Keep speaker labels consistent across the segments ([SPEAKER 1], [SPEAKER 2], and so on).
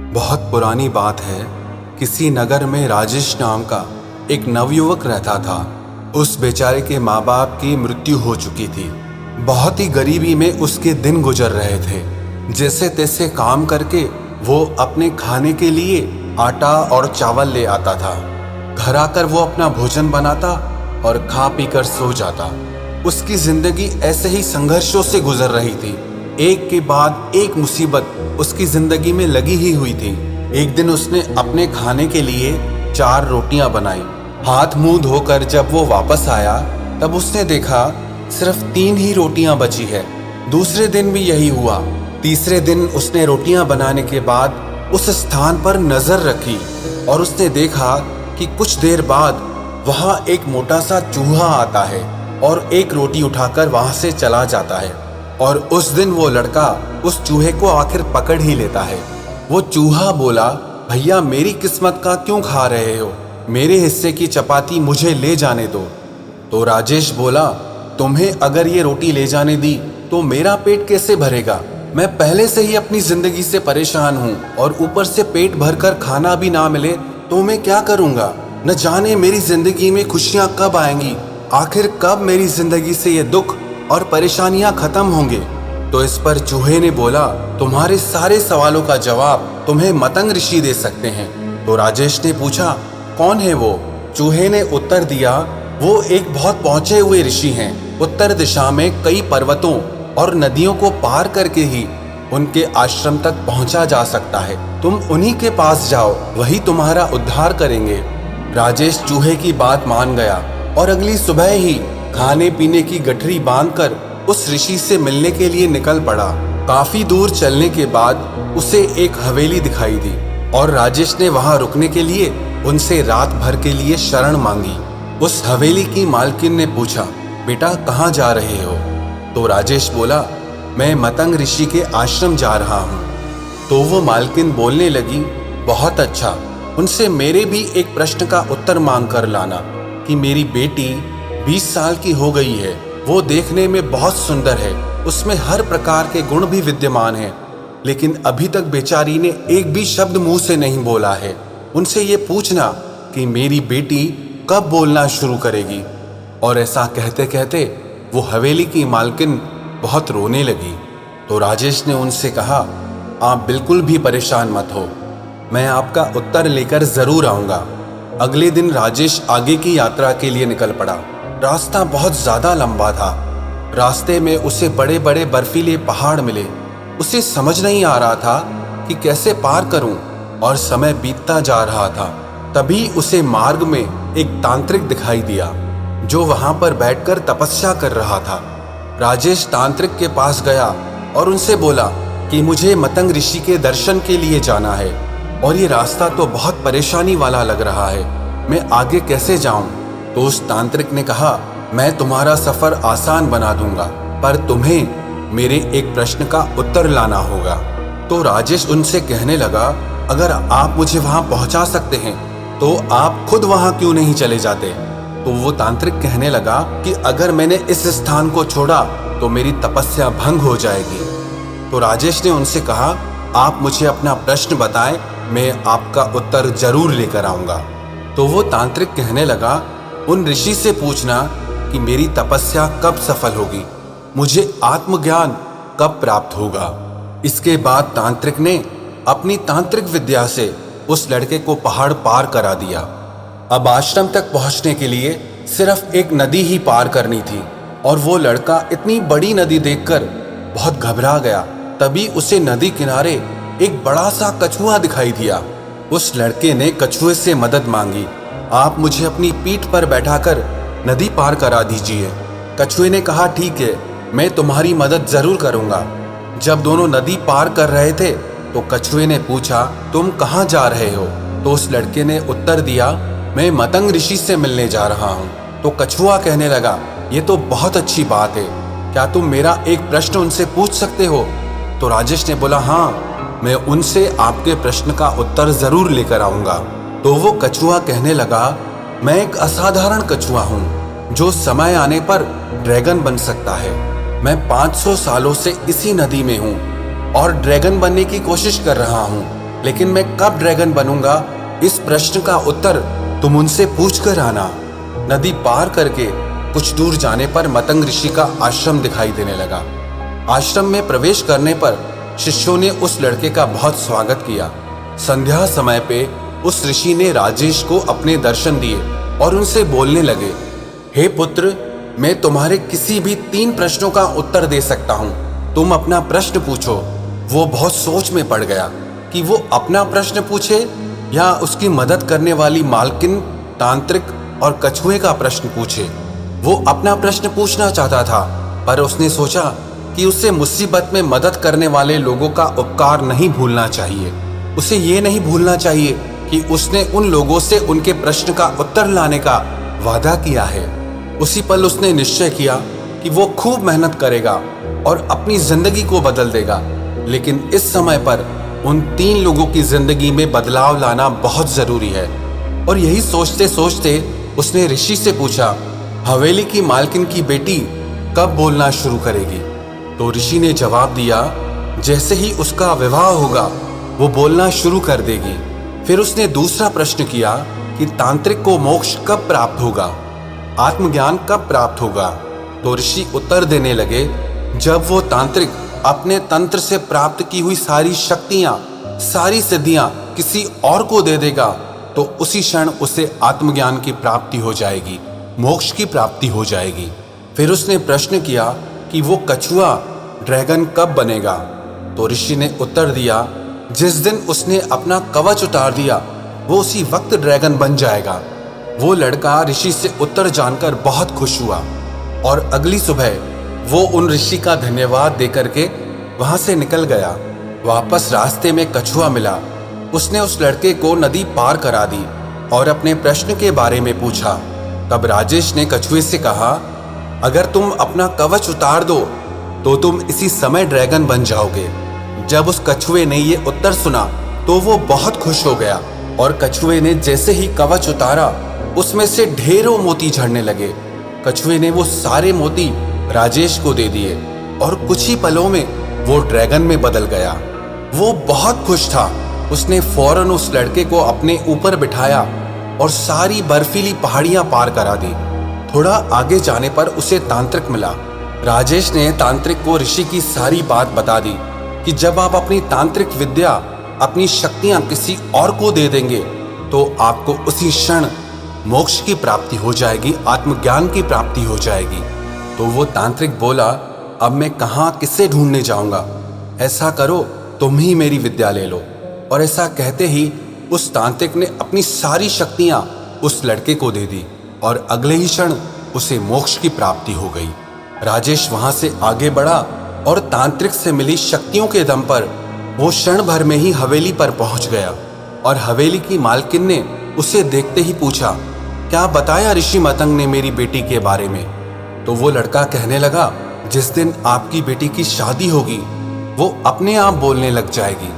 [SPEAKER 1] बहुत पुरानी बात है। किसी नगर में राजेश नाम का एक नवयुवक रहता था। उस बेचारे के माँ बाप की मृत्यु हो चुकी थी। बहुत ही गरीबी में उसके दिन गुजर रहे थे। जैसे तैसे काम करके वो अपने खाने के लिए आटा और चावल ले आता था। घर आकर वो अपना भोजन बनाता और खा पी कर सो जाता। उसकी जिंदगी ऐसे ही संघर्षों से गुजर रही थी। एक के बाद एक मुसीबत उसकी जिंदगी में लगी ही हुई थी। एक दिन उसने अपने खाने के लिए 4 रोटियां बनाई। हाथ मुंह धोकर जब वो वापस आया तब उसने देखा सिर्फ 3 ही रोटियां बची है। दूसरे दिन भी यही हुआ। तीसरे दिन उसने रोटियां बनाने के बाद उस स्थान पर नजर रखी और उसने देखा कि कुछ देर बाद वहां एक मोटा सा चूहा आता है और एक रोटी उठाकर वहां से चला जाता है। और उस दिन वो लड़का उस चूहे को आखिर पकड़ ही लेता है। वो चूहा बोला, भैया मेरी किस्मत का क्यों खा रहे हो? मेरे हिस्से की चपाती मुझे ले जाने दो। तो राजेश बोला, तुम्हें अगर ये रोटी ले जाने दी तो मेरा पेट कैसे भरेगा? मैं पहले से ही अपनी जिंदगी से परेशान हूँ और ऊपर से पेट भरकर खाना भी ना मिले तो मैं क्या करूँगा? न जाने मेरी जिंदगी में खुशियाँ कब आएंगी। आखिर कब मेरी जिंदगी से ये दुख और परेशानियां खत्म होंगे? तो इस पर चूहे ने बोला, तुम्हारे सारे सवालों का जवाब तुम्हें मतंग ऋषि दे सकते हैं। तो राजेश ने पूछा, कौन है वो? चूहे ने उत्तर दिया, वो एक बहुत पहुंचे हुए ऋषि हैं। उत्तर दिशा में कई पर्वतों और नदियों को पार करके ही उनके आश्रम तक पहुंचा जा सकता है। तुम उन्हीं के पास जाओ, वही तुम्हारा उद्धार करेंगे। राजेश चूहे की बात मान गया और अगली सुबह ही खाने पीने की गठरी बांधकर उस ऋषि से मिलने के लिए निकल पड़ा। काफी दूर चलने के बाद उसे एक हवेली दिखाई दी और राजेश ने वहां रुकने के लिए उनसे रात भर के लिए शरण मांगी। उस हवेली की मालकिन ने पूछा, बेटा कहाँ जा रहे हो? तो राजेश बोला, मैं मतंग ऋषि के आश्रम जा रहा हूँ। तो वो मालकिन बोलने लगी, बहुत अच्छा, उनसे मेरे भी एक प्रश्न का उत्तर मांग कर लाना कि मेरी बेटी 20 साल की हो गई है। वो देखने में बहुत सुंदर है, उसमें हर प्रकार के गुण भी विद्यमान हैं, लेकिन अभी तक बेचारी ने एक भी शब्द मुंह से नहीं बोला है। उनसे ये पूछना कि मेरी बेटी कब बोलना शुरू करेगी। और ऐसा कहते कहते वो हवेली की मालकिन बहुत रोने लगी। तो राजेश ने उनसे कहा, आप बिल्कुल भी परेशान मत हो, मैं आपका उत्तर लेकर जरूर आऊँगा। अगले दिन राजेश आगे की यात्रा के लिए निकल पड़ा। रास्ता बहुत ज्यादा लंबा था। रास्ते में उसे बड़े बड़े बर्फीले पहाड़ मिले। उसे समझ नहीं आ रहा था कि कैसे पार करूं और समय बीतता जा रहा था। तभी उसे मार्ग में एक तांत्रिक दिखाई दिया जो वहां पर बैठकर तपस्या कर रहा था। राजेश तांत्रिक के पास गया और उनसे बोला कि मुझे मतंग ऋषि के दर्शन के लिए जाना है और ये रास्ता तो बहुत परेशानी वाला लग रहा है, मैं आगे कैसे जाऊं? तो उस तांत्रिक ने कहा, मैं तुम्हारा सफर आसान बना दूंगा, पर तुम्हें मेरे एक प्रश्न का उत्तर लाना होगा। तो राजेश उनसे कहने लगा, अगर आप मुझे वहां पहुंचा सकते हैं तो आप खुद वहां क्यों नहीं चले जाते? तो वो तांत्रिक कहने लगा कि अगर मैंने इस स्थान को छोड़ा तो मेरी तपस्या भंग हो जाएगी। तो राजेश ने उनसे कहा, आप मुझे अपना प्रश्न बताएं, मैं आपका उत्तर जरूर लेकर आऊंगा। तो वो तांत्रिक कहने लगा, उन ऋषि से पूछना कि मेरी तपस्या कब सफल होगी, मुझे आत्मज्ञान कब प्राप्त होगा। इसके बाद तांत्रिक ने अपनी तांत्रिक विद्या से उस लड़के को पहाड़ पार करा दिया। अब आश्रम तक पहुंचने के लिए सिर्फ एक नदी ही पार करनी थी और वो लड़का इतनी बड़ी नदी देखकर बहुत घबरा गया। तभी उसे नदी किनारे एक बड़ा सा कछुआ दिखाई दिया। उस लड़के ने कछुए से मदद मांगी, आप मुझे अपनी पीठ पर बैठाकर नदी पार करा दीजिए। कछुए ने कहा, ठीक है, मैं तुम्हारी मदद जरूर करूंगा। जब दोनों नदी पार कर रहे थे तो कछुए ने पूछा, तुम कहाँ जा रहे हो? तो उस लड़के ने उत्तर दिया, मैं मतंग ऋषि से मिलने जा रहा हूँ। तो कछुआ कहने लगा, ये तो बहुत अच्छी बात है, क्या तुम मेरा एक प्रश्न उनसे पूछ सकते हो? तो राजेश ने बोला, हाँ, मैं उनसे आपके प्रश्न का उत्तर जरूर लेकर आऊंगा। तो वो कछुआ कहने लगा, मैं एक असाधारण कछुआ हूँ जो समय आने पर ड्रैगन बन सकता है। मैं 500 सालों से इसी नदी में हूँ और ड्रैगन बनने की कोशिश कर रहा हूँ, लेकिन मैं कब ड्रैगन बनूंगा, इस प्रश्न का उत्तर तुम उनसे पूछ कर आना। नदी पार करके कुछ दूर जाने पर मतंग ऋषि का आश्रम दिखाई देने लगा। आश्रम में प्रवेश करने पर शिष्यों ने उस लड़के का बहुत स्वागत किया। संध्या समय पे उस ऋषि ने राजेश को अपने दर्शन दिए और उनसे बोलने लगे, हे पुत्र, मैं तुम्हारे किसी भी 3 प्रश्नों का उत्तर दे सकता हूँ, तुम अपना प्रश्न पूछो। वो बहुत सोच में पड़ गया कि वो अपना प्रश्न पूछे या उसकी मदद करने वाली मालकिन, तांत्रिक और कछुए का प्रश्न पूछे। वो अपना प्रश्न पूछना चाहता था, पर उसने सोचा कि उसे मुसीबत में मदद करने वाले लोगों का उपकार नहीं भूलना चाहिए। उसे ये नहीं भूलना चाहिए कि उसने उन लोगों से उनके प्रश्न का उत्तर लाने का वादा किया है। उसी पल उसने निश्चय किया कि वो खूब मेहनत करेगा और अपनी जिंदगी को बदल देगा। लेकिन इस समय पर उन 3 लोगों की जिंदगी में बदलाव लाना बहुत जरूरी है। और यही सोचते सोचते उसने ऋषि से पूछा, हवेली की मालकिन की बेटी कब बोलना शुरू करेगी? तो ऋषि ने जवाब दिया, जैसे ही उसका विवाह होगा वो बोलना शुरू कर देगी। फिर उसने दूसरा प्रश्न किया कि तांत्रिक को मोक्ष कब प्राप्त होगा, आत्मज्ञान कब प्राप्त होगा? तो ऋषि उत्तर देने लगे, जब वो तांत्रिक अपने तंत्र से प्राप्त की हुई सारी शक्तियां, सारी सिद्धियां किसी और को दे देगा तो उसी क्षण उसे आत्मज्ञान की प्राप्ति हो जाएगी, मोक्ष की प्राप्ति हो जाएगी। फिर उसने प्रश्न किया कि वो कछुआ ड्रैगन कब बनेगा? तो ऋषि ने उत्तर दिया, जिस दिन उसने अपना कवच उतार दिया वो उसी वक्त ड्रैगन बन जाएगा। वो लड़का ऋषि से उत्तर जानकर बहुत खुश हुआ और अगली सुबह वो उन ऋषि का धन्यवाद देकर के वहां से निकल गया। वापस रास्ते में कछुआ मिला। उसने उस लड़के को नदी पार करा दी और अपने प्रश्न के बारे में पूछा। तब राजेश ने कछुए से कहा, अगर तुम अपना कवच उतार दो तो तुम इसी समय ड्रैगन बन जाओगे। जब उस कछुए ने ये उत्तर सुना तो वो बहुत खुश हो गया और कछुए ने जैसे ही कवच उतारा उसमें से ढेरों मोती झड़ने लगे। कछुए ने वो सारे मोती राजेश को दे दिए और कुछ ही पलों में वो ड्रैगन में बदल गया। वो बहुत खुश था। उसने फौरन उस लड़के को अपने ऊपर बिठाया और सारी बर्फीली पहाड़ियां पार करा दी। थोड़ा आगे जाने पर उसे तांत्रिक मिला। राजेश ने तांत्रिक को ऋषि की सारी बात बता दी कि जब आप अपनी तांत्रिक विद्या, अपनी शक्तियां किसी और को दे देंगे तो आपको उसी क्षण मोक्ष की प्राप्ति हो जाएगी, आत्मज्ञान की प्राप्ति हो जाएगी। तो वो तांत्रिक बोला, अब मैं कहाँ किसे ढूंढने जाऊंगा? ऐसा करो, तुम ही मेरी विद्या ले लो। और ऐसा कहते ही उस तांत्रिक ने अपनी सारी शक्तियां उस लड़के को दे दी और अगले ही क्षण उसे मोक्ष की प्राप्ति हो गई। राजेश वहां से आगे बढ़ा और तांत्रिक से मिली शक्तियों के दम पर वो क्षण भर में ही हवेली पर पहुंच गया। और हवेली की मालकिन ने उसे देखते ही पूछा, क्या बताया ऋषि मतंग ने मेरी बेटी के बारे में? तो वो लड़का कहने लगा, जिस दिन आपकी बेटी की शादी होगी वो अपने आप बोलने लग जाएगी।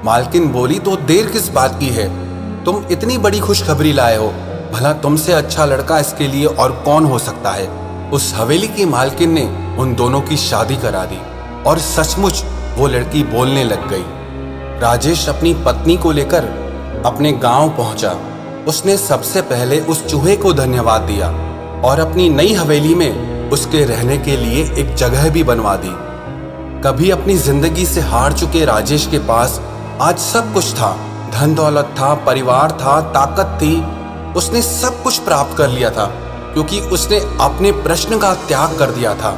[SPEAKER 1] मालकिन बोली, तो देर किस बात की है? तुम इतनी बड़ी खुशखबरी लाए हो, भला तुमसे अच्छा लड़का इसके लिए और कौन हो सकता है? उस हवेली की मालकिन ने उन दोनों की शादी करा दी और सचमुच वो लड़की बोलने लग गई। राजेश अपनी पत्नी को लेकर अपने गांव पहुंचा। उसने सबसे पहले उस चूहे को धन्यवाद दिया और अपनी नई हवेली में उसके रहने के लिए एक जगह भी बनवा दी। कभी अपनी जिंदगी से हार चुके राजेश के पास आज सब कुछ था। धन दौलत था, परिवार था, ताकत थी। उसने सब कुछ प्राप्त कर लिया था क्योंकि उसने अपने प्रश्न का त्याग कर दिया था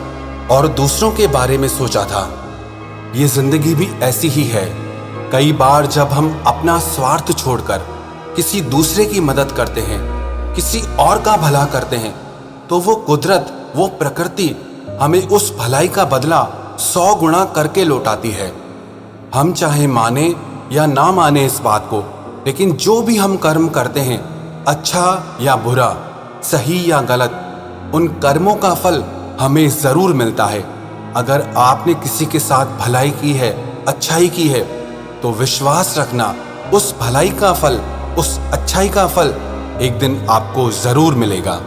[SPEAKER 1] और दूसरों के बारे में सोचा था। ये जिंदगी भी ऐसी ही है। कई बार जब हम अपना स्वार्थ छोड़कर किसी दूसरे की मदद करते हैं, किसी और का भला करते हैं, तो वो कुदरत, वो प्रकृति हमें उस भलाई का बदला 100 गुना करके लौटाती है। हम चाहे माने या ना माने इस बात को, लेकिन जो भी हम कर्म करते हैं, अच्छा या बुरा, सही या गलत, उन कर्मों का फल हमें जरूर मिलता है। अगर आपने किसी के साथ भलाई की है, अच्छाई की है, तो विश्वास रखना उस भलाई का फल, उस अच्छाई का फल एक दिन आपको जरूर मिलेगा।